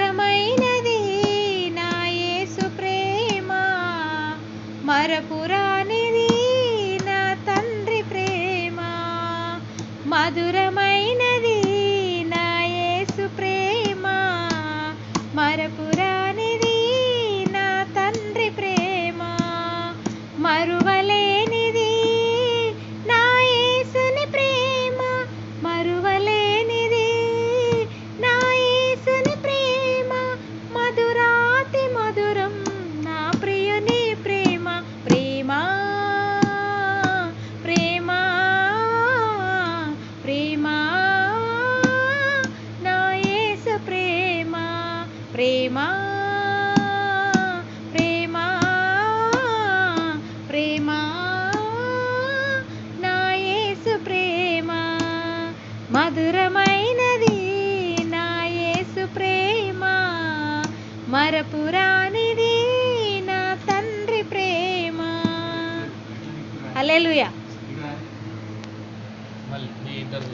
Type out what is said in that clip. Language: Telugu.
మధురమైనది నా యేసు ప్రేమ, మరపురానిది నా తండ్రి ప్రేమ. మధురమైనది నా యేసు ప్రేమ, మరపురానిది నా తండ్రి ప్రేమ. మరువలేనిది నా యేసుని ప్రేమ, మరువలేనిది నా యేసుని ప్రేమ. మధురాతి మధురం నా ప్రియుని ప్రేమ. ప్రేమ ప్రేమ ప్రేమ నా యేసు ప్రేమ. ప్రేమ ప్రేమ ప్రేమ నా యేసు ప్రేమ. మధురమైనది నా యేసు ప్రేమ, మరపురానిది నా తండ్రి ప్రేమ. హల్లెలూయా. మళ్ళీ మీ ఇద్దరు